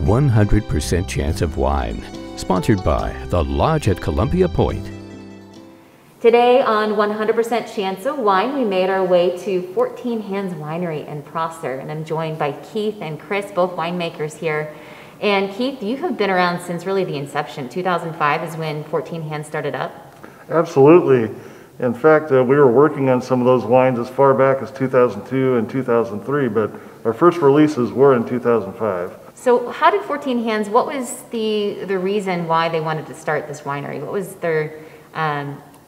100% Chance of Wine, sponsored by The Lodge at Columbia Point. Today on 100% Chance of Wine, we made our way to 14 Hands Winery in Prosser, and I'm joined by Keith and Chris, both winemakers here. And Keith, you have been around since really the inception. 2005 is when 14 Hands started up. Absolutely. In fact, we were working on some of those wines as far back as 2002 and 2003, but our first releases were in 2005. So how did 14 Hands, what was the reason why they wanted to start this winery? What was their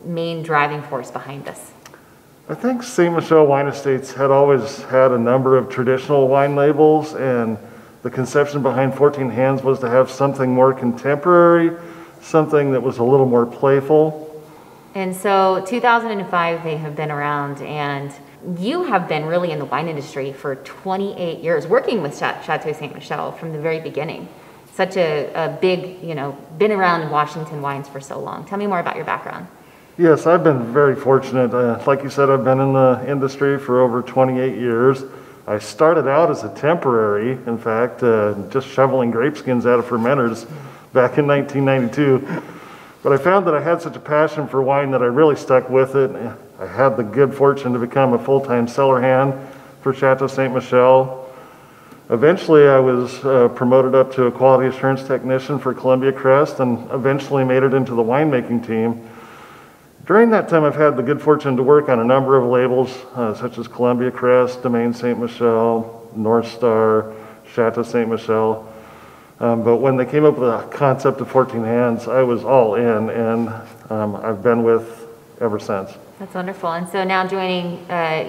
main driving force behind this? I think St. Michel Wine Estates had always had a number of traditional wine labels, and the conception behind 14 Hands was to have something more contemporary, something that was a little more playful. And so 2005 they have been around, and you have been really in the wine industry for 28 years, working with Chateau Ste. Michelle from the very beginning. Such a big, been around Washington wines for so long. Tell me more about your background. Yes, I've been very fortunate. Like you said, I've been in the industry for over 28 years. I started out as a temporary, in fact, just shoveling grape skins out of fermenters back in 1992. But I found that I had such a passion for wine that I really stuck with it. I had the good fortune to become a full-time cellar hand for Chateau Ste. Michelle. Eventually, I was promoted up to a quality assurance technician for Columbia Crest, and eventually made it into the winemaking team. During that time, I've had the good fortune to work on a number of labels, such as Columbia Crest, Domaine Ste. Michelle, North Star, Chateau Ste. Michelle. But when they came up with the concept of 14 Hands, I was all in, and I've been with ever since. That's wonderful. And so now joining,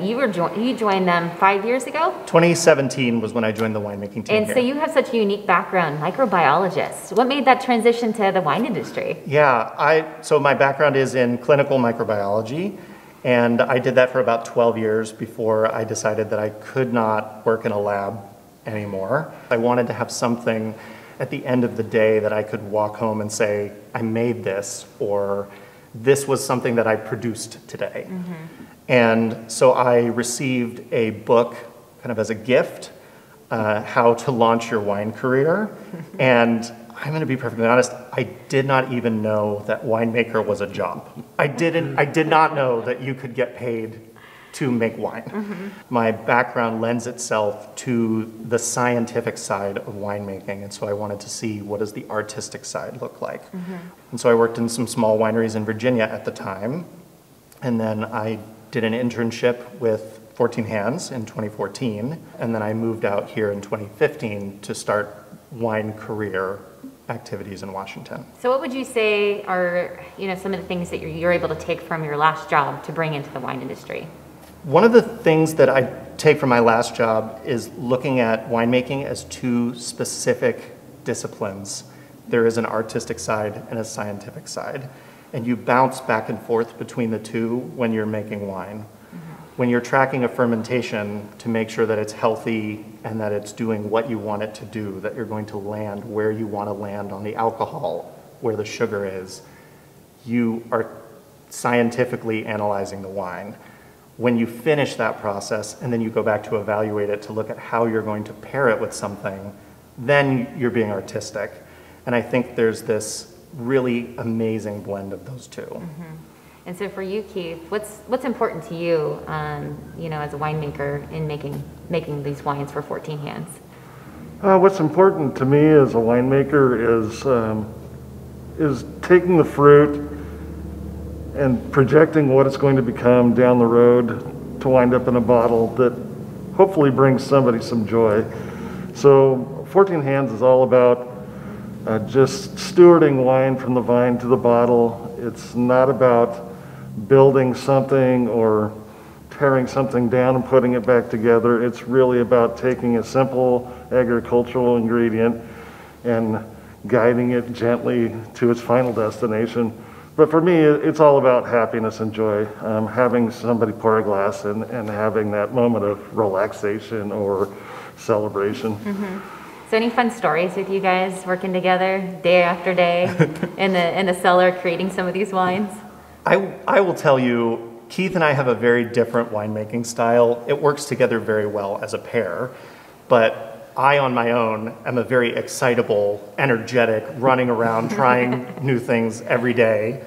you joined them 5 years ago? 2017 was when I joined the winemaking team. And so you have such a unique background, microbiologist. What made that transition to the wine industry? Yeah, so my background is in clinical microbiology, and I did that for about 12 years before I decided that I could not work in a lab anymore. I wanted to have something at the end of the day that I could walk home and say, I made this, or this was something that I produced today. Mm-hmm. And so I received a book kind of as a gift, How to Launch Your Wine Career. And I'm going to be perfectly honest, I did not even know that winemaker was a job. I did not know that you could get paid to make wine. Mm-hmm. My background lends itself to the scientific side of winemaking, and so I wanted to see what does the artistic side look like. Mm-hmm. And so I worked in some small wineries in Virginia at the time, and then I did an internship with 14 Hands in 2014, and then I moved out here in 2015 to start wine career activities in Washington. So what would you say are some of the things that you're able to take from your last job to bring into the wine industry? One of the things that I take from my last job is looking at winemaking as two specific disciplines. There is an artistic side and a scientific side, and you bounce back and forth between the two when you're making wine. Mm-hmm. When you're tracking a fermentation to make sure that it's healthy and that it's doing what you want it to do, that you're going to land where you want to land on the alcohol, where the sugar is, you are scientifically analyzing the wine. When you finish that process and then you go back to evaluate it to look at how you're going to pair it with something, then you're being artistic. And I think there's this really amazing blend of those two. Mm-hmm. And so for you, Keith, what's important to you, as a winemaker in making these wines for 14 Hands? What's important to me as a winemaker is taking the fruit and projecting what it's going to become down the road to wind up in a bottle that hopefully brings somebody some joy. So 14 Hands is all about just stewarding wine from the vine to the bottle. It's not about building something or tearing something down and putting it back together. It's really about taking a simple agricultural ingredient and guiding it gently to its final destination. But for me, it's all about happiness and joy. Having somebody pour a glass and having that moment of relaxation or celebration. Mm-hmm. So any fun stories with you guys working together day after day in the cellar creating some of these wines? I will tell you, Keith and I have a very different winemaking style. It works together very well as a pair, but I, on my own, am a very excitable, energetic, running around, trying new things every day.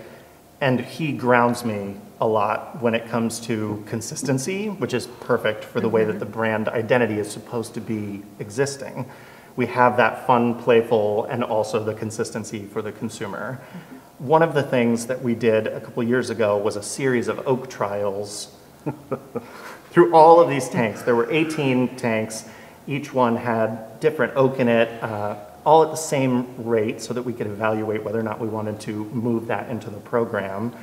And he grounds me a lot when it comes to consistency, which is perfect for the way that the brand identity is supposed to be existing. We have that fun, playful, and also the consistency for the consumer. One of the things that we did a couple years ago was a series of oak trials through all of these tanks. There were 18 tanks. Each one had different oak in it, all at the same rate so that we could evaluate whether or not we wanted to move that into the program.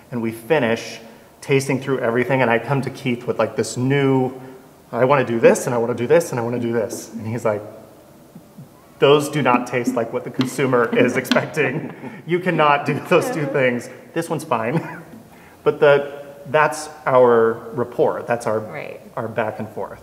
And we finish tasting through everything, and I come to Keith with like this new, I want to do this, and I want to do this, and I want to do this. And he's like, those do not taste like what the consumer is expecting. You cannot do those two things. This one's fine. But that's our rapport. That's our back and forth.